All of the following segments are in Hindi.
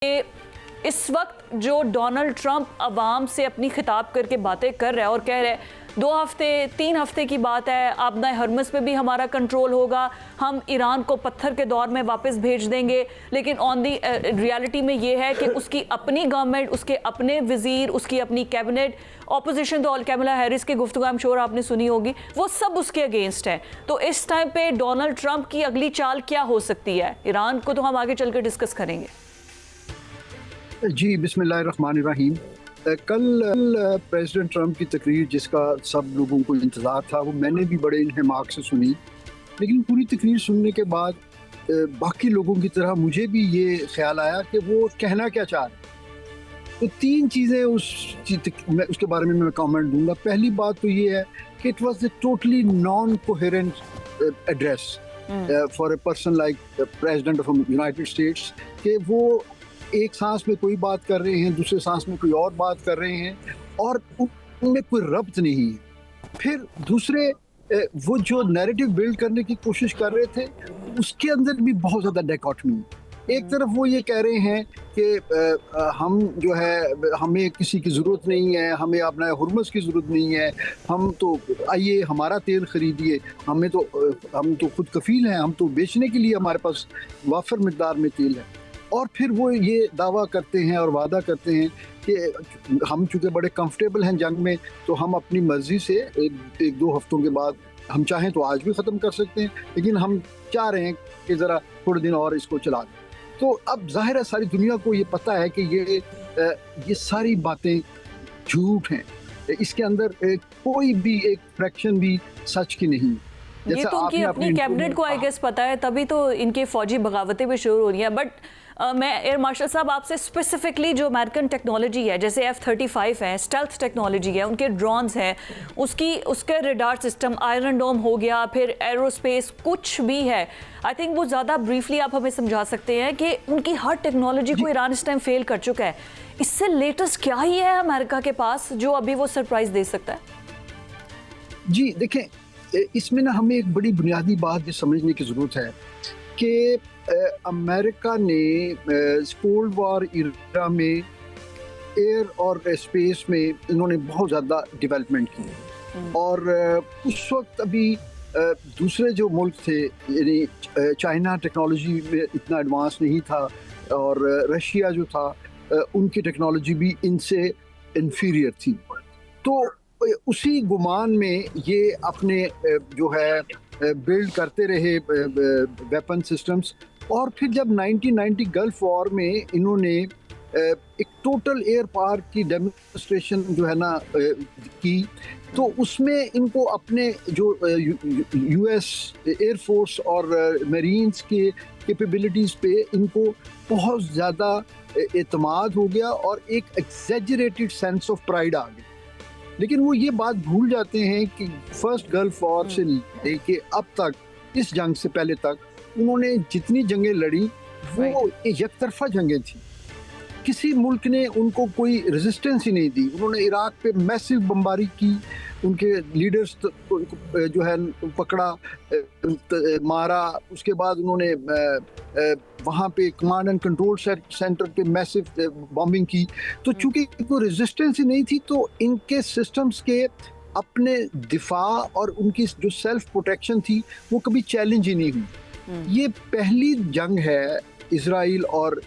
इस वक्त जो डोनाल्ड ट्रंप अवाम से अपनी खिताब करके बातें कर रहा है और कह रहा है 2 हफ्ते 3 हफ्ते की बात है, आबना हरमस पे भी हमारा कंट्रोल होगा, हम ईरान को पत्थर के दौर में वापस भेज देंगे। लेकिन ऑन दी रियलिटी में ये है कि उसकी अपनी गवर्नमेंट, उसके अपने वजीर, उसकी अपनी कैबिनेट, ऑपोजिशन तो कैमला हैरिस की गुफ्तगू आई एम श्योर आपने सुनी होगी, वो सब उसके अगेंस्ट है। तो इस टाइम पे डोनाल्ड ट्रंप की अगली चाल क्या हो सकती है? ईरान को तो हम आगे चल कर डिस्कस करेंगे। जी बिस्मिल्लाहिर्रहमानिर्रहीम। कल प्रेसिडेंट ट्रंप की तकरीर जिसका सब लोगों को इंतज़ार था वो मैंने भी बड़े इंहमाक से सुनी, लेकिन पूरी तकरीर सुनने के बाद बाकी लोगों की तरह मुझे भी ये ख्याल आया कि वो कहना क्या चाह रहे। तो 3 चीज़ें उसके बारे में मैं कमेंट दूंगा। पहली बात तो ये है कि it was a totally non coherent address for a person like president of United states, कि वो एक सांस में कोई बात कर रहे हैं, दूसरे सांस में कोई और बात कर रहे हैं और उनमें कोई रब्त नहीं है। फिर दूसरे वो जो नैरेटिव बिल्ड करने की कोशिश कर रहे थे उसके अंदर भी बहुत ज़्यादा डायकॉटमी। एक तरफ वो ये कह रहे हैं कि हम जो है हमें किसी की ज़रूरत नहीं है, हमें अपना हुर्मस की ज़रूरत नहीं है, हम तो आइए हमारा तेल ख़रीदिए, हम तो खुद कफ़ील हैं, हम तो बेचने के लिए हमारे पास वाफर मिकदार में तेल है। और फिर वो ये दावा करते हैं और वादा करते हैं कि हम चूँकि बड़े कंफर्टेबल हैं जंग में, तो हम अपनी मर्ज़ी से 1-2 हफ्तों के बाद हम चाहें तो आज भी ख़त्म कर सकते हैं, लेकिन हम चाह रहे हैं कि ज़रा थोड़े दिन और इसको चला दें। तो अब ज़ाहिर है सारी दुनिया को ये पता है कि ये सारी बातें झूठ हैं, इसके अंदर कोई भी एक फ्रैक्शन भी सच की नहीं। ये तो उनकी अपनी कैबिनेट को आई गेस पता है, तभी तो इनके फौजी बगावतें भी शुरू हो रही हैं। बट मैं एयर मार्शल साहब आपसे स्पेसिफिकली जो अमेरिकन टेक्नोलॉजी है, जैसे F-35 है, स्टेल्थ टेक्नोलॉजी है, उनके ड्रोन्स हैं, उसके रडार सिस्टम, आयरन डोम हो गया, फिर एरोस्पेस कुछ भी है, आई थिंक वो ज़्यादा ब्रीफली आप हमें समझा सकते हैं कि उनकी हर टेक्नोलॉजी को ईरान इस टाइम फेल कर चुका है। इससे लेटेस्ट क्या ही है अमेरिका के पास जो अभी वो सरप्राइज दे सकता है? जी देखें, इसमें ना हमें एक बड़ी बुनियादी बात ये समझने की ज़रूरत है कि अमेरिका ने कोल्ड वॉर इरा में एयर और स्पेस में इन्होंने बहुत ज़्यादा डेवलपमेंट की, और उस वक्त अभी दूसरे जो मुल्क थे, यानी चाइना टेक्नोलॉजी में इतना एडवांस नहीं था और रशिया जो था उनकी टेक्नोलॉजी भी इनसे इन्फीरियर थी। तो उसी गुमान में ये अपने जो है बिल्ड करते रहे वेपन सिस्टम्स, और फिर जब 1990 गल्फ वॉर में इन्होंने एक टोटल एयर पावर की डेमोन्स्ट्रेशन जो है ना की, तो उसमें इनको अपने जो यूएस एयर फोर्स और मरीन्स के कैपेबिलिटीज़ पे इनको बहुत ज़्यादा एतमाद हो गया और एक एग्जेजरेटेड सेंस ऑफ प्राइड आ गया। लेकिन वो ये बात भूल जाते हैं कि फर्स्ट गल्फ वॉर से लेके अब तक, इस जंग से पहले तक उन्होंने जितनी जंगें लड़ी वो एक तरफा जंगें थी। किसी मुल्क ने उनको कोई रेजिस्टेंस ही नहीं दी। उन्होंने इराक पे मैसिव बमबारी की, उनके लीडर्स जो है पकड़ा, मारा, उसके बाद उन्होंने वहाँ पे कमांड एंड कंट्रोल सेंटर पे मैसिव बॉम्बिंग की। तो चूंकि कोई रेजिस्टेंस ही नहीं थी तो इनके सिस्टम्स के अपने दिफा और उनकी जो सेल्फ प्रोटेक्शन थी वो कभी चैलेंज ही नहीं हुई। ये पहली जंग है इजराइल और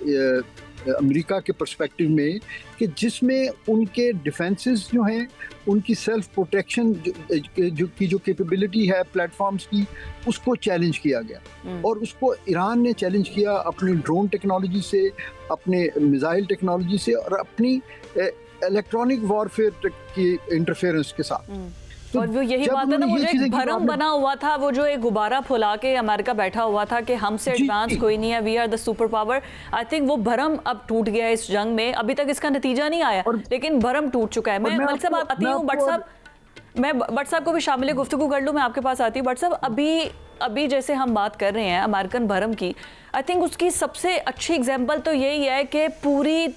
अमेरिका के पर्सपेक्टिव में कि जिसमें उनके डिफेंसेस जो हैं, उनकी सेल्फ प्रोटेक्शन जो कैपेबिलिटी है प्लेटफॉर्म्स की, उसको चैलेंज किया गया। और उसको ईरान ने चैलेंज किया अपनी ड्रोन टेक्नोलॉजी से, अपने मिसाइल टेक्नोलॉजी से और अपनी इलेक्ट्रॉनिक वॉरफेयर की इंटरफेरेंस के साथ। तो और वो यही बात है ना, वो जो एक भरम बना हुआ था, वो जो एक गुब्बारा फुला के अमेरिका बैठा हुआ था कि हमसे एडवांस कोई नहीं है, we are the superpower. I think वो भरम अब टूट गया है इस जंग में। अभी तक इसका नतीजा नहीं आया, लेकिन भरम टूट चुका है। मैं मलिक साहब आती हूँ, भट्ट साहब को भी शामिल गुफ्तगू कर लूँ, मैं आपके पास आती हूँ। भट्ट साहब, अभी जैसे हम बात कर रहे हैं अमेरिकन भरम की, आई थिंक उसकी सबसे अच्छी एग्जाम्पल तो यही है कि पूरी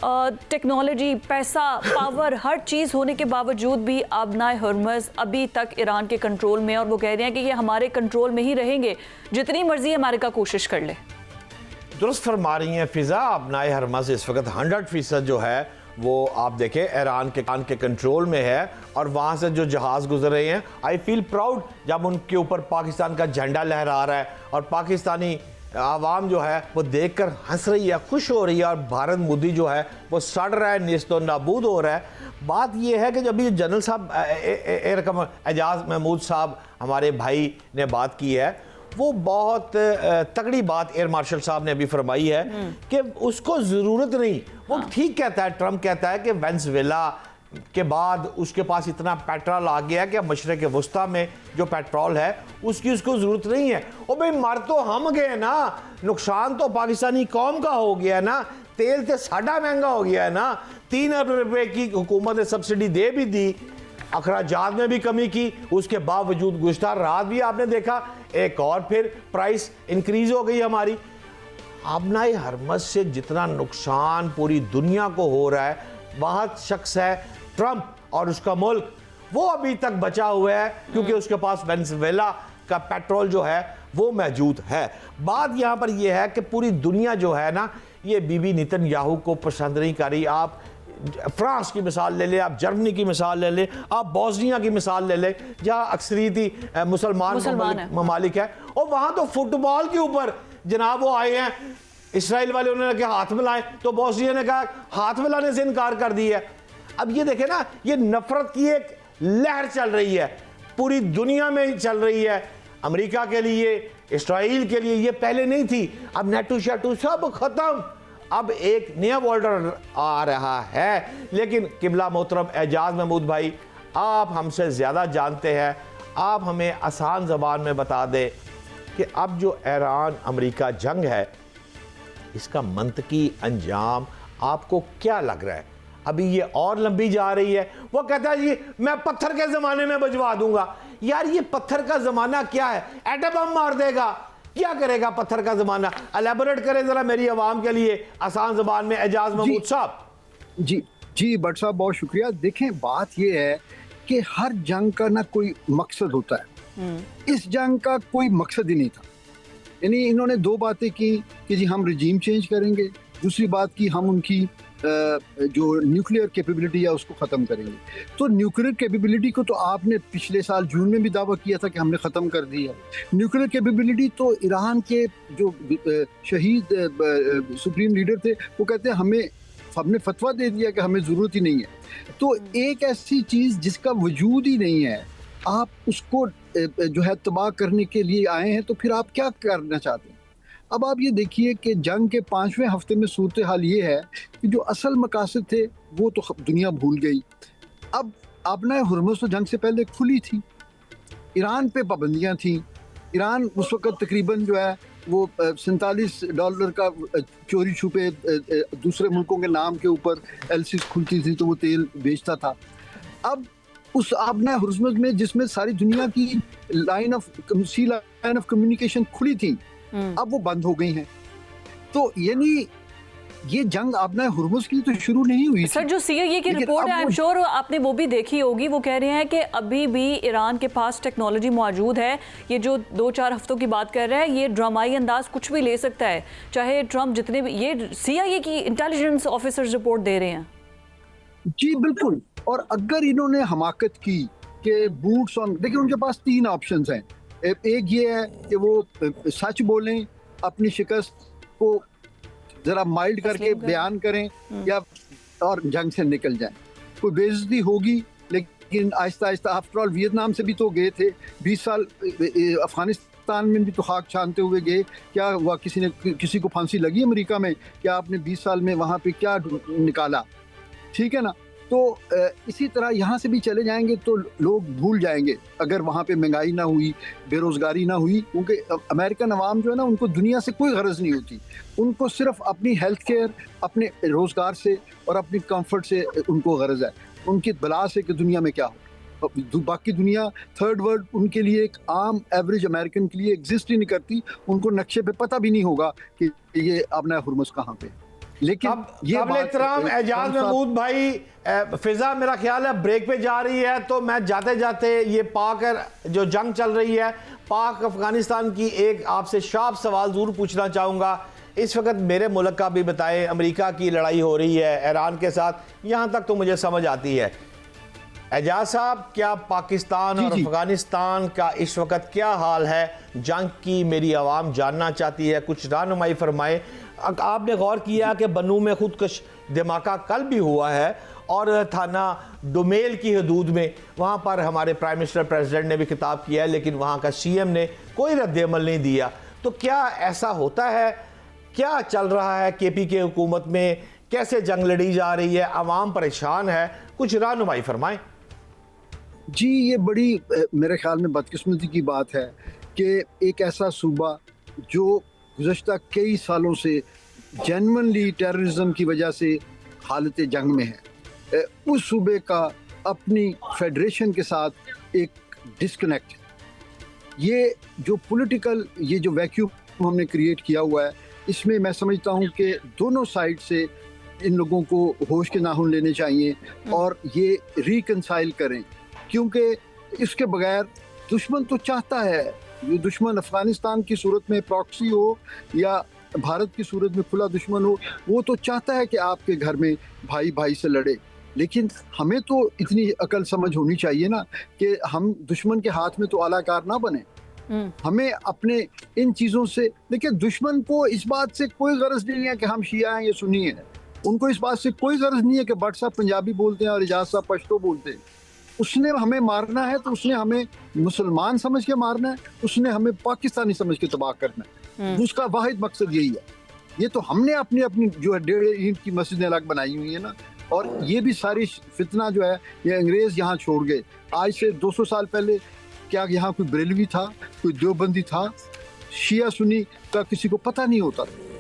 टेक्नोलॉजी, पैसा, पावर, हर चीज़ होने के बावजूद भी आबनाए हरमज़ अभी तक ईरान के कंट्रोल में, और वो कह रहे हैं कि ये हमारे कंट्रोल में ही रहेंगे जितनी मर्जी अमेरिका कोशिश कर ले। दुरुस्त फरमा रही हैं फिजा। अपनाए हरमज़ इस वक्त 100% जो है वो आप देखें ईरान के कंट्रोल में है और वहाँ से जो जहाज़ गुजर रहे हैं, आई फील प्राउड जब उनके ऊपर पाकिस्तान का झंडा लहरा रहा है और पाकिस्तानी आवाम जो है वो देखकर हंस रही है, खुश हो रही है, और भारत मोदी जो है वो सड़ रहा है, नेस्तो नाबूद हो रहा है। बात ये है कि जब ये जनरल साहब एयर एजाज महमूद साहब हमारे भाई ने बात की है, वो बहुत तगड़ी बात एयर मार्शल साहब ने अभी फरमाई है कि उसको ज़रूरत नहीं। वो ठीक कहता है, ट्रम्प कहता है कि वेनेजुएला के बाद उसके पास इतना पेट्रोल आ गया कि मशरक़ वस्ता में जो पेट्रोल है उसकी उसको ज़रूरत नहीं है। ओ भाई, मर तो हम गए ना, नुकसान तो पाकिस्तानी कौम का हो गया ना, तेल तो साढ़ा महंगा हो गया है ना, 3 अरब रुपए की हुकूमत ने सब्सिडी दे भी दी, अखराजात में भी कमी की, उसके बावजूद गुज़श्ता रात भी आपने देखा एक और फिर प्राइस इंक्रीज हो गई हमारी। अपनाए हरमज़ से जितना नुकसान पूरी दुनिया को हो रहा है, वहाँ शख्स है ट्रम्प और उसका मुल्क, वो अभी तक बचा हुआ है क्योंकि उसके पास वेनेजुएला का पेट्रोल जो है वो मौजूद है। बात यहाँ पर यह है कि पूरी दुनिया जो है ना, ये बीबी नेतन्याहू को पसंद नहीं कर रही। आप फ्रांस की मिसाल ले लें, आप जर्मनी की मिसाल ले लें, आप बोस्निया की मिसाल ले लें जहाँ अक्सरियती मुसलमान ममालिक है, और वहाँ तो फुटबॉल के ऊपर जनाब वो आए हैं, इसराइल वाले उन्होंने कहा हाथ मिलाएं, तो बोस्निया ने कहा हाथ मिलाने से इनकार कर दिया है। अब ये देखें ना, ये नफरत की एक लहर चल रही है, पूरी दुनिया में चल रही है, अमेरिका के लिए, इसराइल के लिए, ये पहले नहीं थी। अब नेटो शेटो सब खत्म, अब एक नया ऑर्डर आ रहा है। लेकिन किबला मोहतरम एजाज महमूद भाई, आप हमसे ज़्यादा जानते हैं, आप हमें आसान ज़बान में बता दें कि अब जो ईरान अमेरिका जंग है, इसका मंतकी अंजाम आपको क्या लग रहा है? अभी ये और लंबी जा रही है। वो कहता है जी मैं पत्थर के ज़माने में बजवा दूंगा। यार ये पत्थर का ज़माना क्या है? एटम बम मार देगा, क्या करेगा पत्थर का ज़माना? एलैबोरेट करें ज़रा मेरी आवाम के लिए आसान ज़बान में एजाज महमूद साहब। जी जी भट्ट साहब, बहुत शुक्रिया। देखें, बात यह है कि हर जंग का ना कोई मकसद होता है। इस जंग का कोई मकसद ही नहीं था। यानी इन्होंने दो बातें की कि जी हम रिजीम चेंज करेंगे, दूसरी बात की हम उनकी जो न्यूक्लियर कैपेबिलिटी है उसको ख़त्म करेंगे। तो न्यूक्लियर कैपेबिलिटी को तो आपने पिछले साल जून में भी दावा किया था कि हमने ख़त्म कर दी है। न्यूक्लियर कैपेबिलिटी तो ईरान के जो शहीद सुप्रीम लीडर थे वो कहते हैं हमने फतवा दे दिया कि हमें ज़रूरत ही नहीं है। तो एक ऐसी चीज़ जिसका वजूद ही नहीं है, आप उसको जो है तबाह करने के लिए आए हैं, तो फिर आप क्या करना चाहते हैं? अब आप ये देखिए कि जंग के 5वें हफ्ते में सूरत हाल ये है कि जो असल मकासद थे वो तो दुनिया भूल गई। अब अपना हुर्मुज़ तो जंग से पहले खुली थी, ईरान पे पाबंदियां थी। ईरान उस वक्त तकरीबन जो है वो $47 का चोरी छुपे दूसरे मुल्कों के नाम के ऊपर एलसीज खुलती थी तो वो तेल बेचता था। अब उस आपने हुर्मुज़ में जिसमें सारी दुनिया की लाइन ऑफ कम्युनिकेशन खुली थी, अब वो बंद हो गई हैं। तो यानी ये जंग आपने हुर्मुज़ की तो शुरू नहीं हुई। सर, जो सीआईए की रिपोर्ट है, आई एम श्योर आपने वो भी देखी होगी, वो कह रहे हैं कि अभी भी ईरान के पास टेक्नोलॉजी मौजूद है। ये जो 2-4 हफ्तों की बात कर रहे हैं, ये ड्रामाई अंदाज कुछ भी ले सकता है, चाहे ट्रम्प जितने भी, ये सीआईए की इंटेलिजेंस ऑफिसर्स रिपोर्ट दे रहे हैं। जी बिल्कुल। और अगर इन्होंने हमाकत की कि बूट्स ऑन, देखिए उनके पास 3 ऑप्शंस हैं। एक ये है कि वो सच बोलें, अपनी शिकस्त को जरा माइल्ड करके बयान करें, या और जंग से निकल जाएं। कोई बेइज्जती होगी, लेकिन Aahista Aahista, after all Vietnam से भी तो गए थे 20 साल, अफगानिस्तान में भी तो खाक छानते हुए गए। क्या हुआ? किसी को फांसी लगी अमेरिका में? क्या आपने 20 साल में वहाँ पे क्या निकाला? ठीक है ना। तो इसी तरह यहाँ से भी चले जाएंगे तो लोग भूल जाएंगे अगर वहाँ पे महंगाई ना हुई, बेरोज़गारी ना हुई। क्योंकि अमेरिकन अवाम जो है ना, उनको दुनिया से कोई गरज नहीं होती, उनको सिर्फ अपनी हेल्थ केयर, अपने रोज़गार से और अपनी कंफर्ट से उनको गरज है। उनकी बला से कि दुनिया में क्या हो, बाकी दुनिया थर्ड वर्ल्ड उनके लिए, एक आम एवरेज अमेरिकन के लिए एग्जिस्ट ही नहीं करती। उनको नक्शे पे पता भी नहीं होगा कि ये अपना हुर्मुज़ कहाँ पे। लेकिन ये एहतराम एजाज महमूद भाई, फिजा मेरा ख्याल है ब्रेक पे जा रही है, तो मैं जाते जाते ये पाक जो जंग चल रही है, पाक अफगानिस्तान की, एक आपसे शार्प सवाल जरूर पूछना चाहूँगा इस वक्त मेरे मुल्क का भी बताएं, अमेरिका की लड़ाई हो रही है ईरान के साथ, यहाँ तक तो मुझे समझ आती है। एजाज साहब, क्या पाकिस्तान और अफगानिस्तान का इस वक्त क्या हाल है? जंग की मेरी आवाम जानना चाहती है, कुछ रहनुमाई फरमाए। आपने गौर किया कि बन्नू में खुदकश धमाका कल भी हुआ है और थाना डोमेल की हदूद में, वहाँ पर हमारे प्राइम मिनिस्टर प्रेसिडेंट ने भी खिताब किया है, लेकिन वहाँ का सीएम ने कोई रद्द-ए-अमल नहीं दिया। तो क्या ऐसा होता है? क्या चल रहा है केपी के हुकूमत में? कैसे जंग लड़ी जा रही है? आवाम परेशान है, कुछ रहनुमाई फरमाएं। जी, ये बड़ी मेरे ख्याल में बदकिस्मती की बात है कि एक ऐसा सूबा जो गुज़श्ता कई सालों से जेन्युइनली टेररिज्म की वजह से हालत जंग में है, उस सूबे का अपनी फेडरेशन के साथ एक डिस्कनेक्ट है। ये जो पॉलिटिकल ये जो वैक्यूम हमने क्रिएट किया हुआ है, इसमें मैं समझता हूँ कि दोनों साइड से इन लोगों को होश के नाखून लेने चाहिए और ये रिकंसाइल करें, क्योंकि इसके बगैर दुश्मन तो चाहता है, ये दुश्मन अफगानिस्तान की सूरत में प्रॉक्सी हो या भारत की सूरत में खुला दुश्मन हो, वो तो चाहता है कि आपके घर में भाई भाई से लड़े। लेकिन हमें तो इतनी अकल समझ होनी चाहिए ना कि हम दुश्मन के हाथ में तो आलाकार ना बने। हमें अपने इन चीज़ों से, देखिए दुश्मन को इस बात से कोई गरज नहीं है कि हम शिया हैं या सुन्नी हैं, उनको इस बात से कोई गरज नहीं है कि भट्ट साहब पंजाबी बोलते हैं और एजाज साहब पश्तो बोलते हैं। उसने हमें मारना है तो उसने हमें मुसलमान समझ के मारना है, उसने हमें पाकिस्तानी समझ के तबाह करना है। उसका वाहिद मकसद यही है। ये तो हमने अपनी अपनी जो है 1.5 ईंट की मस्जिदें अलग बनाई हुई है ना, और ये भी सारी फितना जो है ये अंग्रेज यहाँ छोड़ गए। आज से 200 साल पहले क्या यहाँ कोई बरेलवी था, कोई देवबंदी था? शिया सुन्नी का किसी को पता नहीं होता।